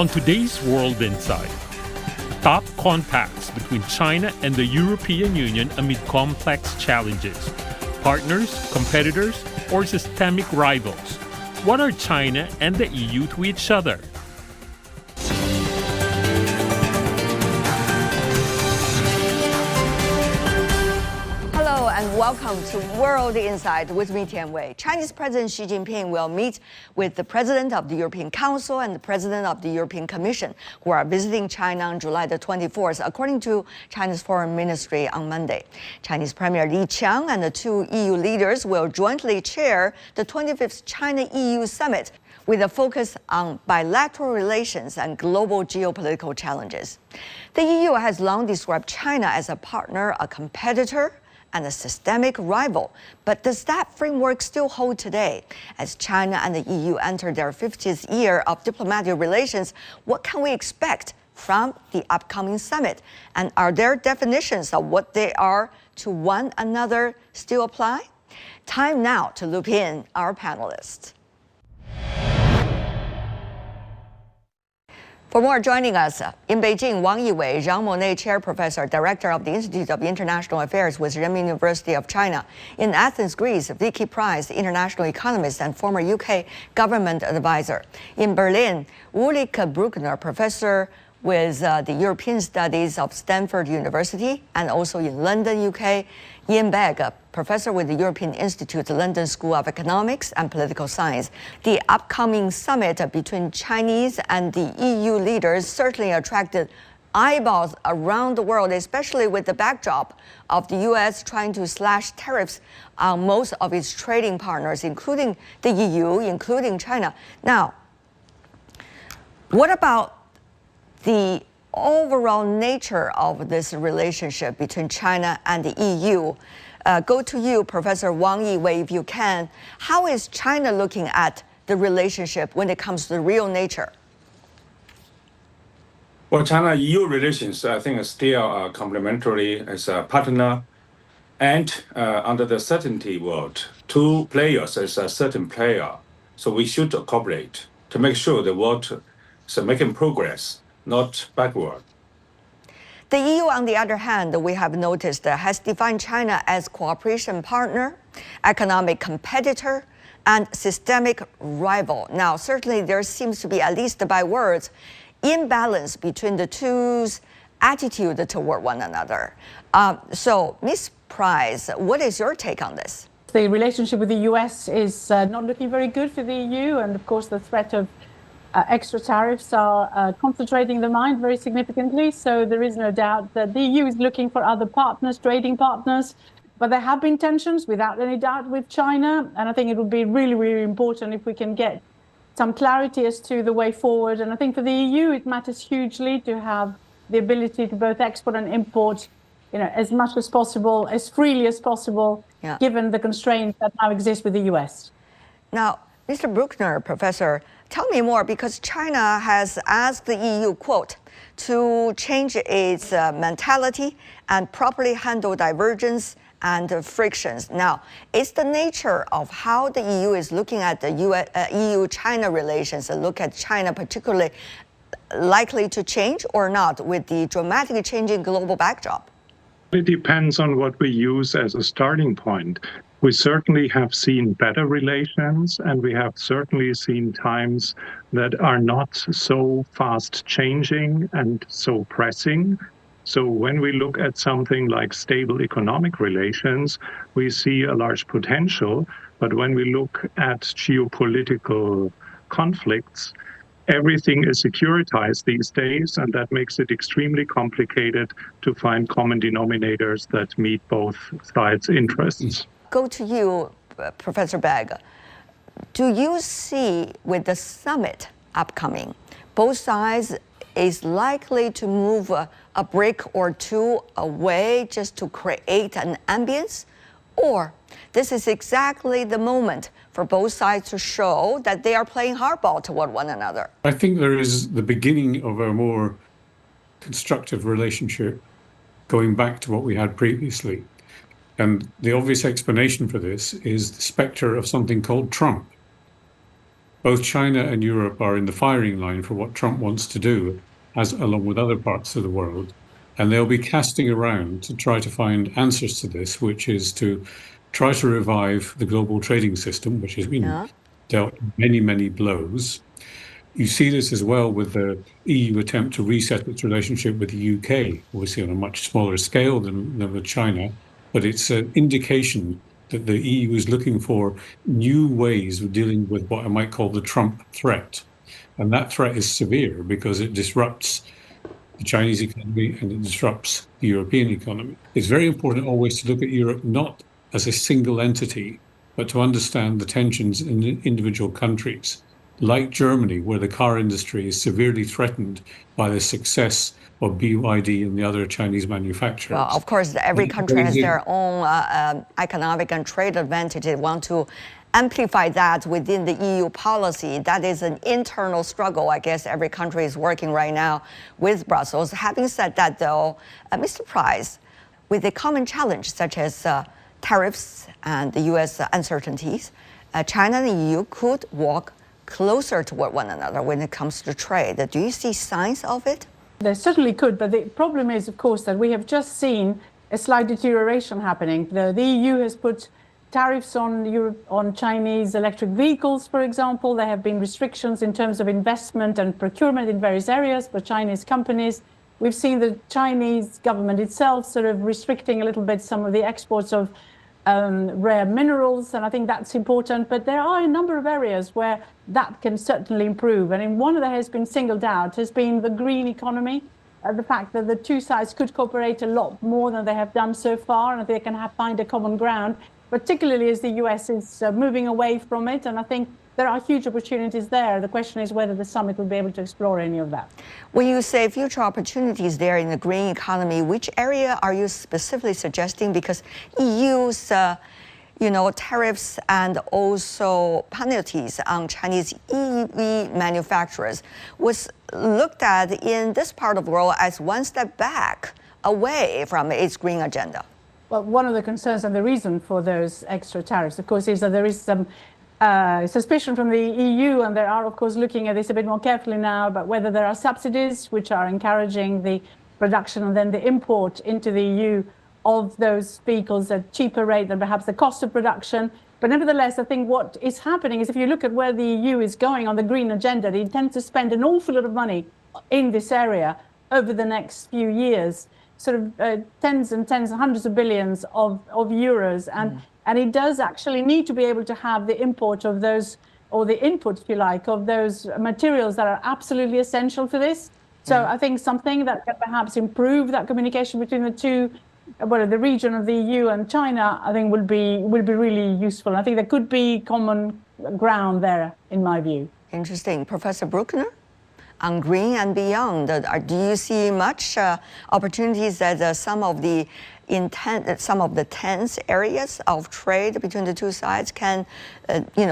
On today's World Insight, top contacts between China and the European Union amid complex challenges. Partners, competitors, or systemic rivals? What are China and the EU to each other? And welcome to World Insight with me, Tian Wei. Chinese President Xi Jinping will meet with the President of the European Council and the President of the European Commission, who are visiting China on July the 24th, according to China's Foreign Ministry on Monday. Chinese Premier Li Qiang and the two EU leaders will jointly chair the 25th China-EU Summit, with a focus on bilateral relations and global geopolitical challenges. The EU has long described China as a partner, a competitor, and a systemic rival. But does that framework still hold today? As China and the EU enter their 50th year of diplomatic relations, what can we expect from the upcoming summit? And are their definitions of what they are to one another still apply? Time now to loop in our panelists. For more, joining us in Beijing, Wang Yiwei, Jean Monnet Chair Professor, Director of the Institute of International Affairs with Renmin University of China. In Athens, Greece, Vicky Price, international economist and former UK government advisor. In Berlin, Ulrike Bruckner, Professor with the European Studies of Stanford University, and also in London, UK, Ian Begg, Professor with the European Institute, London School of Economics and Political Science. The upcoming summit between Chinese and the EU leaders certainly attracted eyeballs around the world, especially with the backdrop of the U.S. trying to slash tariffs on most of its trading partners, including the EU, including China. Now, what about the overall nature of this relationship between China and the EU? Go to you, Professor Wang Yiwei, if you can. How is China looking at the relationship when it comes to the real nature? Well, China-EU relations, I think, are still complementary as a partner. And under the certainty world, two players as a certain player. So we should cooperate to make sure the world is making progress, not backward. The EU, on the other hand, we have noticed, has defined China as cooperation partner, economic competitor, and systemic rival. Now, certainly there seems to be, at least by words, imbalance between the two's attitude toward one another. So, Ms. Price, what is your take on this? The relationship with the US is not looking very good for the EU, and of course the threat of extra tariffs are concentrating the mind very significantly. So there is no doubt that the EU is looking for other partners, trading partners. But there have been tensions, without any doubt, with China. And I think it would be really, really important if we can get some clarity as to the way forward. And I think for the EU, it matters hugely to have the ability to both export and import, as much as possible, as freely as possible, given the constraints that now exist with the US. Now, Mr. Bruckner, Professor, tell me more, because China has asked the EU, quote, to change its mentality and properly handle divergence and frictions. Now, is the nature of how the EU is looking at the EU-China relations and look at China particularly likely to change or not with the dramatically changing global backdrop? It depends on what we use as a starting point. We certainly have seen better relations, and we have certainly seen times that are not so fast changing and so pressing. So when we look at something like stable economic relations, we see a large potential. But when we look at geopolitical conflicts, everything is securitized these days, and that makes it extremely complicated to find common denominators that meet both sides' interests. Go to you, Professor Begg. Do you see, with the summit upcoming, both sides is likely to move a brick or two away just to create an ambience? Or this is exactly the moment for both sides to show that they are playing hardball toward one another? I think there is the beginning of a more constructive relationship going back to what we had previously. And the obvious explanation for this is the specter of something called Trump. both China and Europe are in the firing line for what Trump wants to do, as along with other parts of the world. And they'll be casting around to try to find answers to this, which is to try to revive the global trading system, which has been dealt many, many blows. You see this as well with the EU attempt to reset its relationship with the UK, obviously on a much smaller scale than with China, but it's an indication that the EU is looking for new ways of dealing with what I might call the Trump threat. And that threat is severe because it disrupts the Chinese economy and it disrupts the European economy. It's very important always to look at Europe not as a single entity, but to understand the tensions in individual countries, like Germany, where the car industry is severely threatened by the success of BYD and the other Chinese manufacturers. Well, of course, every country has their own economic and trade advantage. They want to amplify that within the EU policy. That is an internal struggle, I guess, every country is working right now with Brussels. Having said that, though, Mr. Price, with a common challenge such as tariffs and the U.S. uncertainties, China and the EU could walk closer toward one another when it comes to trade. Do you see signs of it? They certainly could, but the problem is, of course, that we have just seen a slight deterioration happening. The EU has put tariffs on Chinese electric vehicles, for example. There have been restrictions in terms of investment and procurement in various areas for Chinese companies. We've seen the Chinese government itself sort of restricting a little bit some of the exports of rare minerals, and I think that's important. But there are a number of areas where that can certainly improve. And one that has been singled out has been the green economy, the fact that the two sides could cooperate a lot more than they have done so far, and they can find a common ground, particularly as the US is moving away from it. And I think there are huge opportunities there. The question is whether the summit will be able to explore any of that. When you say future opportunities there in the green economy, which area are you specifically suggesting? Because EU's tariffs and also penalties on Chinese EV manufacturers was looked at in this part of the world as one step back away from its green agenda. Well, one of the concerns and the reason for those extra tariffs, of course, is that there is some suspicion from the EU, and they are, of course, looking at this a bit more carefully now, but whether there are subsidies which are encouraging the production and then the import into the EU of those vehicles at cheaper rate than perhaps the cost of production. But nevertheless, I think what is happening is if you look at where the EU is going on the green agenda, they intend to spend an awful lot of money in this area over the next few years, sort of tens and hundreds of billions of euros. And it does actually need to be able to have the import of those, or the input, if you like, of those materials that are absolutely essential for this. So I think something that can perhaps improve that communication between the two, well, the region of the EU and China, I think will be really useful. I think there could be common ground there, in my view. Interesting. Professor Bruckner, on green and beyond, do you see much opportunities that some of the tense areas of trade between the two sides can, in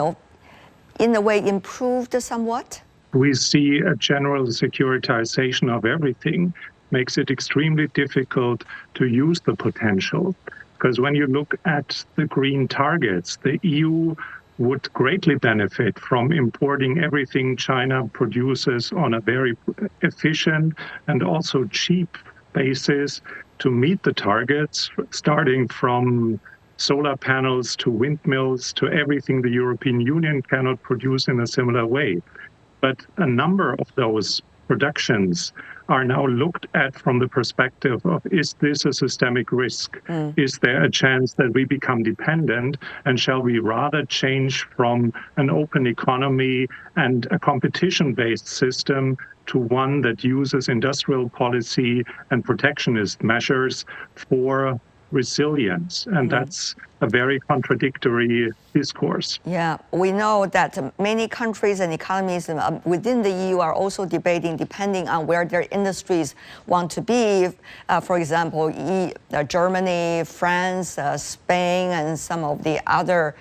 a way, improved somewhat? We see a general securitization of everything makes it extremely difficult to use the potential. Because when you look at the green targets, the EU would greatly benefit from importing everything China produces on a very efficient and also cheap basis to meet the targets, starting from solar panels to windmills to everything the European Union cannot produce in a similar way. But a number of those productions are now looked at from the perspective of, is this a systemic risk? Is there a chance that we become dependent? And shall we rather change from an open economy and a competition-based system to one that uses industrial policy and protectionist measures for resilience? And that's a very contradictory discourse. Yeah, we know that many countries and economies within the EU are also debating, depending on where their industries want to be. For example, Germany, France, Spain, and some of the other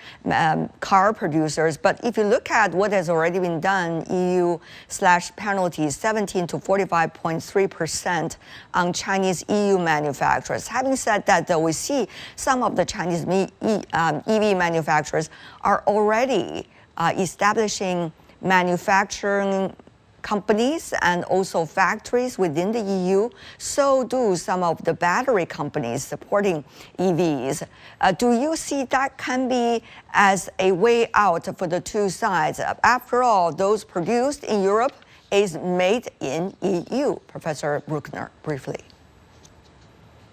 car producers. But if you look at what has already been done, EU/penalties 17 to 45.3% on Chinese EU manufacturers. Having said that, though, we see some of the Chinese EV manufacturers are already establishing manufacturing companies and also factories within the EU. So do some of the battery companies supporting EVs. Do you see that can be as a way out for the two sides? After all, those produced in Europe is made in EU. Professor Bruckner, briefly.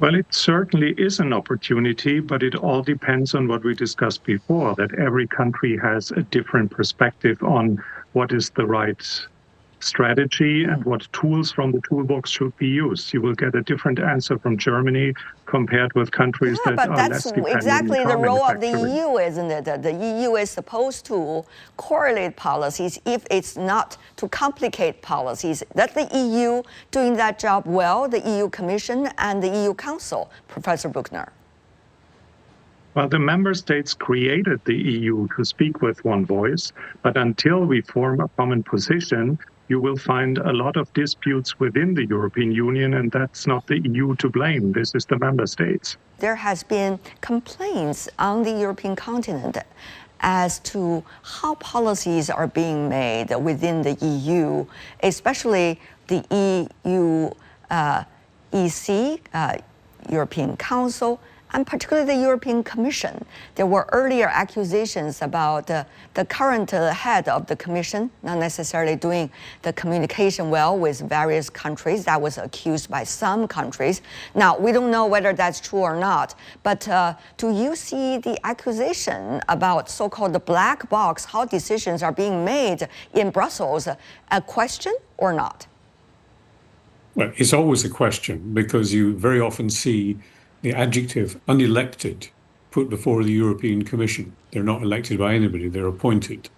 Well, it certainly is an opportunity, but it all depends on what we discussed before, that every country has a different perspective on what is the right strategy and what tools from the toolbox should be used. You will get a different answer from Germany compared with countries that are less dependent on car manufacturing. But that's exactly the role of the EU, isn't it? The EU is supposed to correlate policies if it's not to complicate policies. That the EU doing that job well, the EU Commission and the EU Council, Professor Bruckner. Well, the member states created the EU to speak with one voice, but until we form a common position, you will find a lot of disputes within the European Union, and that's not the EU to blame. This is the member states. There has been complaints on the European continent as to how policies are being made within the EU, especially the EU EC, European Council, and particularly the European Commission. There were earlier accusations about the current head of the Commission not necessarily doing the communication well with various countries. That was accused by some countries. Now, we don't know whether that's true or not, but do you see the accusation about so-called the black box, how decisions are being made in Brussels, a question or not? Well, it's always a question because you very often see the adjective unelected put before the European Commission. They're not elected by anybody, they're appointed.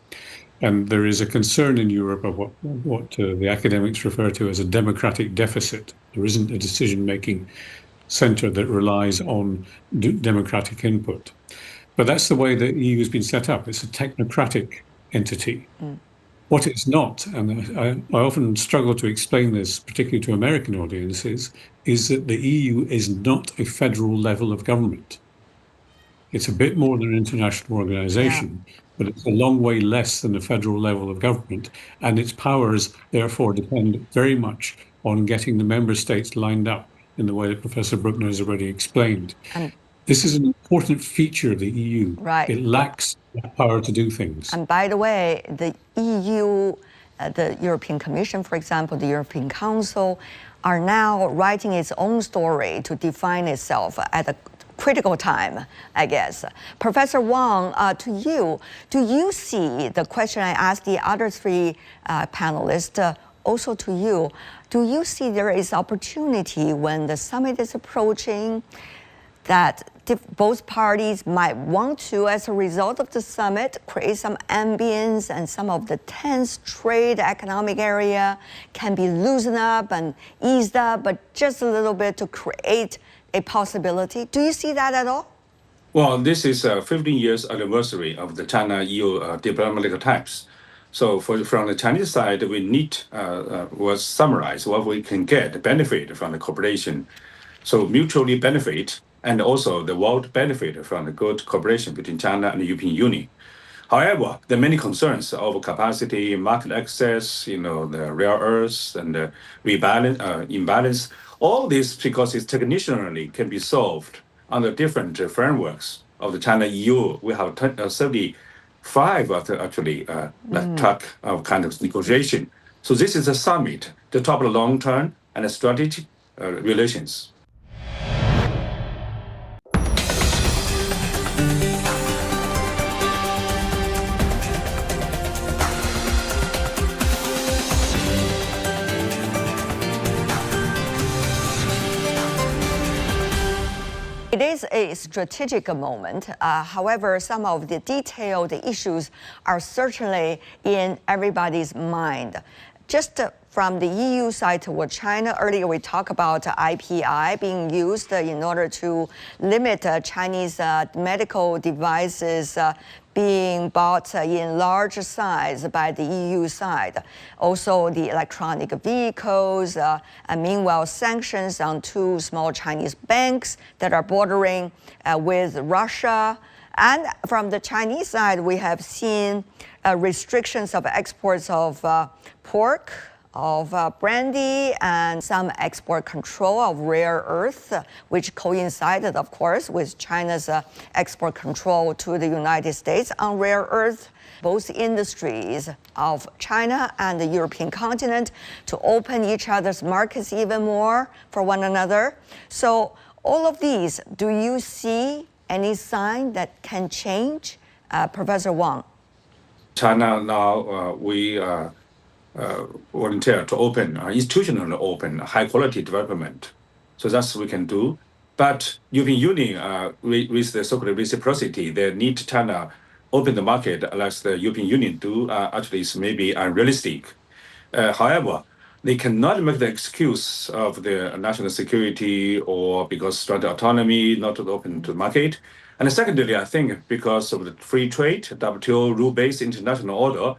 And there is a concern in Europe of what the academics refer to as a democratic deficit. There isn't a decision-making centre that relies on democratic input. But that's the way the EU has been set up. It's a technocratic entity. What it's not, and I often struggle to explain this, particularly to American audiences, is that the EU is not a federal level of government. It's a bit more than an international organization, but it's a long way less than a federal level of government, and its powers, therefore, depend very much on getting the member states lined up in the way that Professor Bruckner has already explained. This is an important feature of the EU. Right. It lacks the power to do things. And by the way, the EU, the European Commission, for example, the European Council, are now writing its own story to define itself at a critical time, I guess. Professor Wang, to you, do you see the question I asked the other three panelists, also to you, do you see there is opportunity when the summit is approaching that both parties might want to, as a result of the summit, create some ambience and some of the tense trade economic area can be loosened up and eased up, but just a little bit to create a possibility? Do you see that at all? Well, this is a 15 years anniversary of the China-EU diplomatic ties. So from the Chinese side, we need was summarize what we can get, benefit from the cooperation. So mutually benefit, and also the world benefit from the good cooperation between China and the European Union. However, there are many concerns over capacity, market access, the rare earths and the imbalance. All this because it's technically can be solved under different frameworks of the China-EU. We have 75 actually track of kind of negotiation. So this is a summit to top the long-term and strategic relations. It is a strategic moment. However, some of the detailed issues are certainly in everybody's mind. Just from the EU side toward China, earlier we talked about IPI being used in order to limit Chinese medical devices being bought in large size by the EU side. Also, the electronic vehicles, and meanwhile, sanctions on two small Chinese banks that are bordering with Russia, And from the Chinese side, we have seen restrictions of exports of pork, of brandy, and some export control of rare earth, which coincided, of course, with China's export control to the United States on rare earth. Both industries of China and the European continent to open each other's markets even more for one another. So all of these, do you see any sign that can change? Professor Wang. China now, we volunteer to open, institutionally open high quality development. So that's what we can do. But European Union, with the so-called reciprocity, they need China open the market like the European Union do, actually is maybe unrealistic. However, they cannot make the excuse of the national security or because strategic autonomy not to open to the market. And secondly, I think because of the free trade, WTO rule-based international order,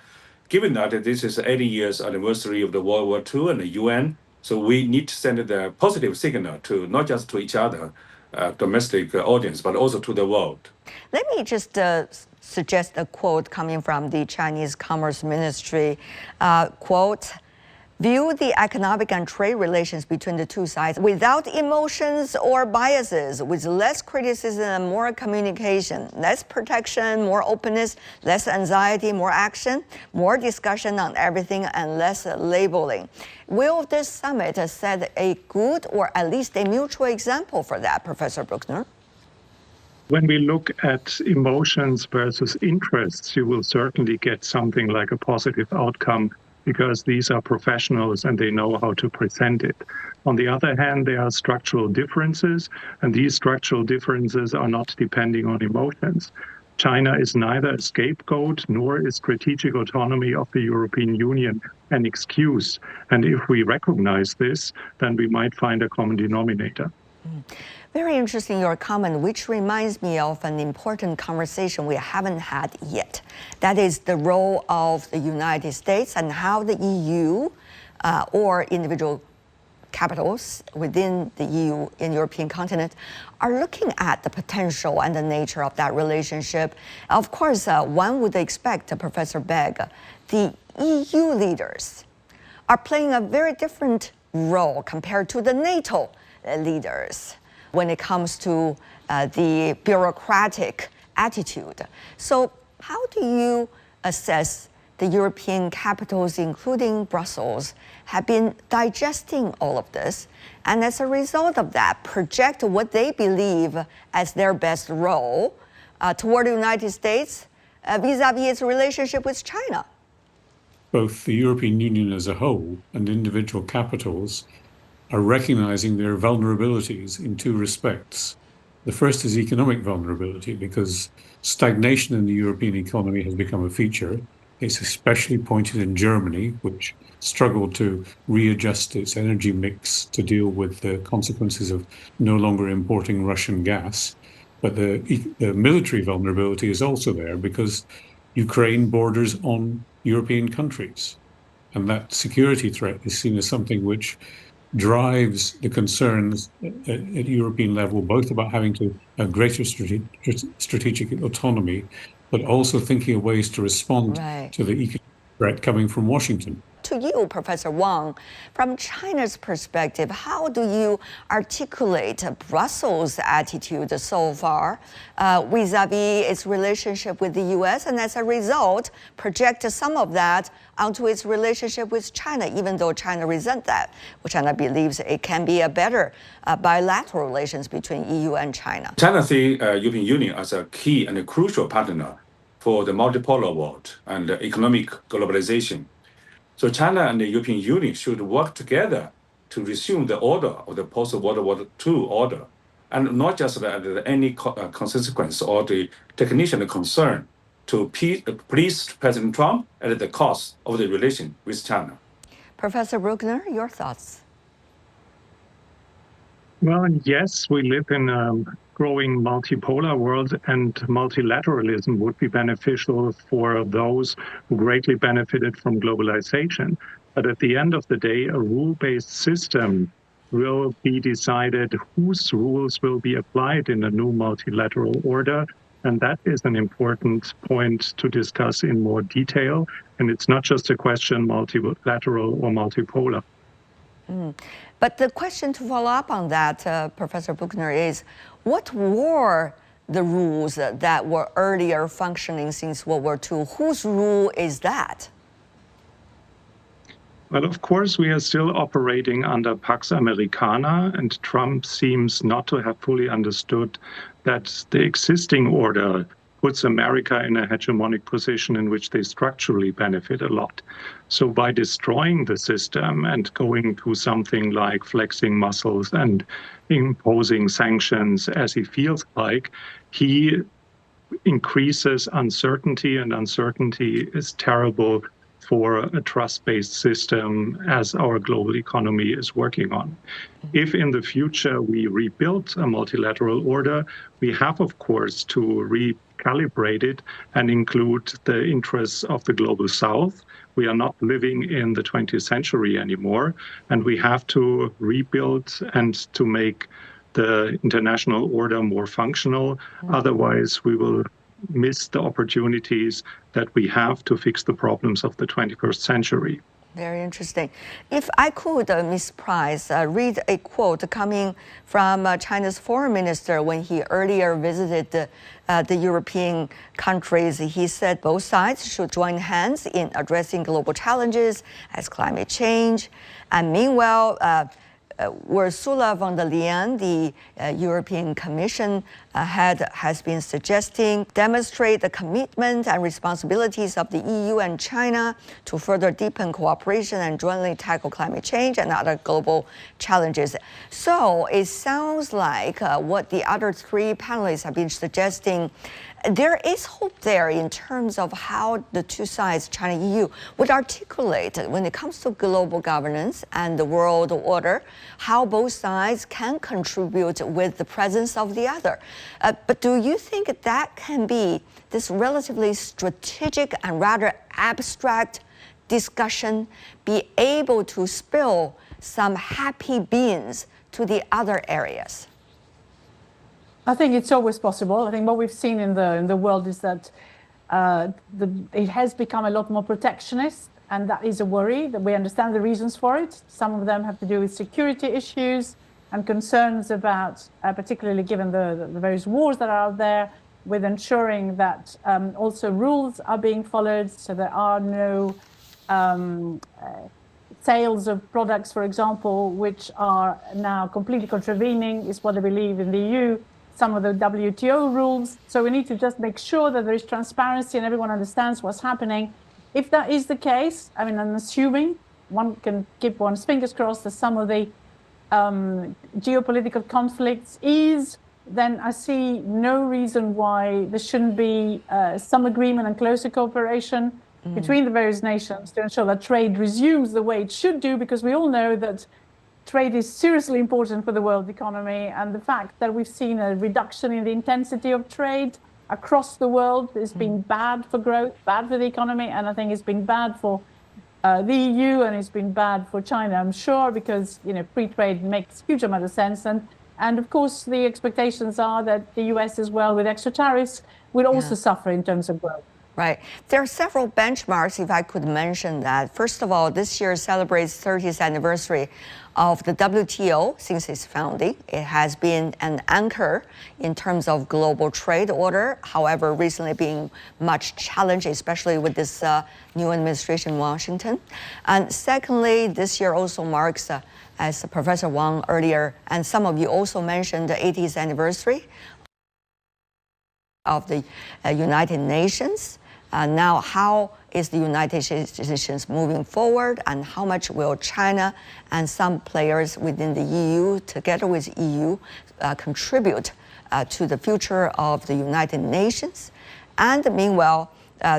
given that this is the 80 years anniversary of the World War II and the UN, so we need to send the positive signal to not just to each other, domestic audience, but also to the world. Let me just suggest a quote coming from the Chinese Commerce Ministry. Quote, view the economic and trade relations between the two sides without emotions or biases, with less criticism and more communication, less protection, more openness, less anxiety, more action, more discussion on everything, and less labeling. Will this summit set a good or at least a mutual example for that, Professor Bruckner? When we look at emotions versus interests, you will certainly get something like a positive outcome because these are professionals and they know how to present it. On the other hand, there are structural differences, and these structural differences are not depending on emotions. China is neither a scapegoat nor is strategic autonomy of the European Union an excuse. And if we recognize this, then we might find a common denominator. Very interesting, your comment, which reminds me of an important conversation we haven't had yet. That is the role of the United States and how the EU or individual capitals within the EU and European continent are looking at the potential and the nature of that relationship. Of course, one would expect, Professor Begg, the EU leaders are playing a very different role compared to the NATO leaders when it comes to the bureaucratic attitude. So how do you assess the European capitals, including Brussels, have been digesting all of this, and as a result of that, project what they believe as their best role toward the United States vis-a-vis its relationship with China? Both the European Union as a whole and individual capitals are recognizing their vulnerabilities in two respects. The first is economic vulnerability, because stagnation in the European economy has become a feature. It's especially pointed in Germany, which struggled to readjust its energy mix to deal with the consequences of no longer importing Russian gas. But the military vulnerability is also there because Ukraine borders on European countries. And that security threat is seen as something which drives the concerns at European level, both about having to have greater strategic autonomy, but also thinking of ways to respond to the economic threat coming from Washington. To you, Professor Wang, from China's perspective, how do you articulate Brussels' attitude so far vis-a-vis its relationship with the U.S. and as a result project some of that onto its relationship with China, even though China resents that, which China believes it can be a better bilateral relations between EU and China? China sees European Union as a key and a crucial partner for the multipolar world and economic globalization. So China and the European Union should work together to resume the order of the post-World War II order, and not just any consequence or the technician concern to please President Trump at the cost of the relation with China. Professor Bruckner, your thoughts? Well, yes, we live in a growing multipolar world, and multilateralism would be beneficial for those who greatly benefited from globalization. But at the end of the day, a rule-based system will be decided whose rules will be applied in the new multilateral order. And that is an important point to discuss in more detail. And it's not just a question multilateral or multipolar. But the question to follow up on that, Professor Buchner, is what were the rules that were earlier functioning since World War II? Whose rule is that? Well, of course, we are still operating under Pax Americana, and Trump seems not to have fully understood that the existing order puts America in a hegemonic position in which they structurally benefit a lot. So by destroying the system and going to something like flexing muscles and imposing sanctions as he feels like, he increases uncertainty, and uncertainty is terrible for a trust-based system as our global economy is working on. If in the future we rebuild a multilateral order, we have, of course, to recalibrate it and include the interests of the global South. We are not living in the 20th century anymore, and we have to rebuild and to make the international order more functional. Otherwise, we will miss the opportunities that we have to fix the problems of the 21st century. Very interesting. If I could, Ms. Price, read a quote coming from China's foreign minister when he earlier visited the European countries. He said both sides should join hands in addressing global challenges as climate change. And meanwhile, Ursula von der Leyen, the European Commission head, has been suggesting demonstrate the commitment and responsibilities of the EU and China to further deepen cooperation and jointly tackle climate change and other global challenges. So it sounds like what the other three panelists have been suggesting, there is hope there in terms of how the two sides, China and EU, would articulate when it comes to global governance and the world order, how both sides can contribute with the presence of the other. But do you think that can be this relatively strategic and rather abstract discussion be able to spill some happy beans to the other areas? I think it's always possible. I think what we've seen in the world is that it has become a lot more protectionist, and that is a worry. That we understand the reasons for it. Some of them have to do with security issues and concerns about, particularly given the various wars that are out there, with ensuring that also rules are being followed, so there are no sales of products, for example, which are now completely contravening, is what I believe in the EU, some of the WTO rules. So we need to just make sure that there is transparency and everyone understands what's happening. If that is the case, I mean, I'm assuming one can keep one's fingers crossed that some of the geopolitical conflicts ease, then I see no reason why there shouldn't be some agreement and closer cooperation between the various nations to ensure that trade resumes the way it should do, because we all know that trade is seriously important for the world economy, and the fact that we've seen a reduction in the intensity of trade across the world has been bad for growth, bad for the economy, and I think it's been bad for the EU, and it's been bad for China, I'm sure, because free trade makes a huge amount of sense, and of course the expectations are that the US as well, with extra tariffs, will also suffer in terms of growth. Right. There are several benchmarks, if I could mention that. First of all, this year celebrates 30th anniversary of the WTO since its founding. It has been an anchor in terms of global trade order, however, recently being much challenged, especially with this new administration in Washington. And secondly, this year also marks, as Professor Wang earlier, and some of you also mentioned, the 80th anniversary of the United Nations. Now, how is the United Nations moving forward, and how much will China and some players within the EU, together with EU, contribute to the future of the United Nations? And meanwhile,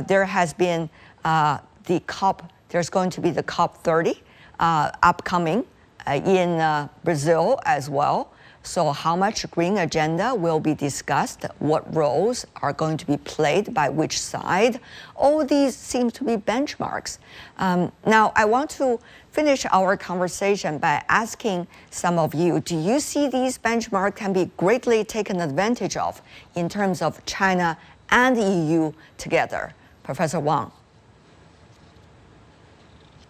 there has been the COP, there's going to be the COP30 upcoming in Brazil as well. So how much green agenda will be discussed? What roles are going to be played by which side? All these seem to be benchmarks. Now, I want to finish our conversation by asking some of you, do you see these benchmarks can be greatly taken advantage of in terms of China and the EU together? Professor Wang.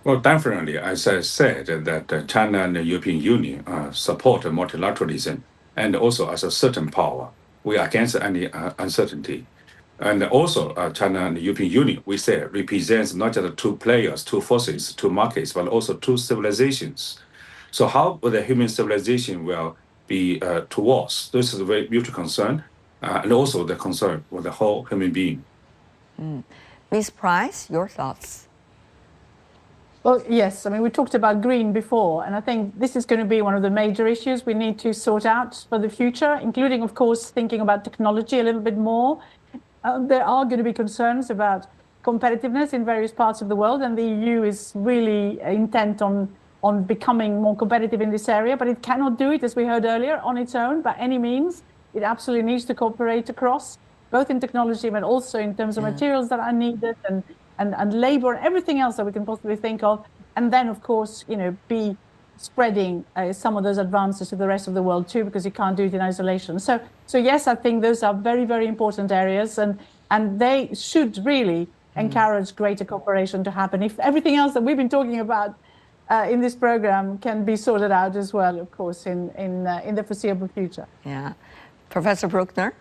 Well, definitely, as I said, that China and the European Union support multilateralism, and also as a certain power, we are against any uncertainty. And also, China and the European Union, we say, represents not just two players, two forces, two markets, but also two civilizations. So how will the human civilization will be towards? This is a very mutual concern, and also the concern for the whole human being. Ms. Price, your thoughts? Well, yes. I mean, we talked about green before, and I think this is going to be one of the major issues we need to sort out for the future, including, of course, thinking about technology a little bit more. There are going to be concerns about competitiveness in various parts of the world, and the EU is really intent on becoming more competitive in this area, but it cannot do it, as we heard earlier, on its own by any means. It absolutely needs to cooperate across, both in technology, but also in terms of materials that are needed and labor and everything else that we can possibly think of. And then, of course, be spreading some of those advances to the rest of the world too, because you can't do it in isolation. So yes, I think those are very, very important areas, and they should really encourage greater cooperation to happen. If everything else that we've been talking about in this program can be sorted out as well, of course, in the foreseeable future. Yeah. Professor Bruckner?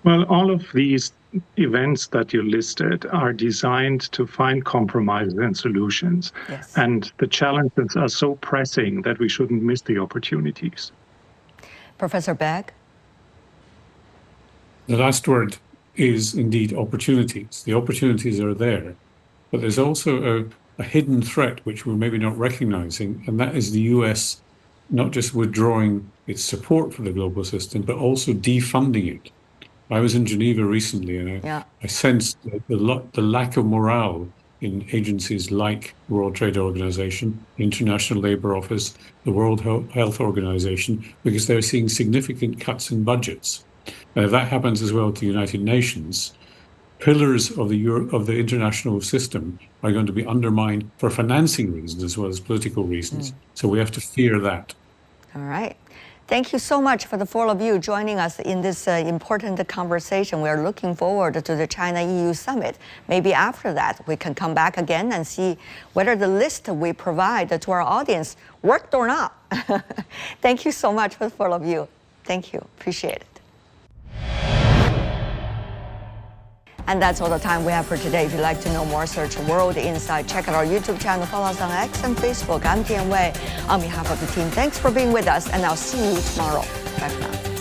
Well, all of these events that you listed are designed to find compromises and solutions. Yes. And the challenges are so pressing that we shouldn't miss the opportunities. Professor Begg? The last word is indeed opportunities. The opportunities are there, but there's also a hidden threat which we're maybe not recognizing, and that is the US not just withdrawing its support for the global system, but also defunding it. I was in Geneva recently, and I sensed the lack of morale in agencies like the World Trade Organization, the International Labour Office, the World Health Organization, because they're seeing significant cuts in budgets. And if that happens as well to the United Nations, pillars of the international system are going to be undermined for financing reasons as well as political reasons. So we have to fear that. All right. Thank you so much for the four of you joining us in this important conversation. We are looking forward to the China-EU summit. Maybe after that, we can come back again and see whether the list we provide to our audience worked or not. Thank you so much for the four of you. Thank you. Appreciate it. And that's all the time we have for today. If you'd like to know more, search World Insight. Check out our YouTube channel, follow us on X and Facebook. I'm Tian Wei. On behalf of the team, thanks for being with us, and I'll see you tomorrow. Bye for now.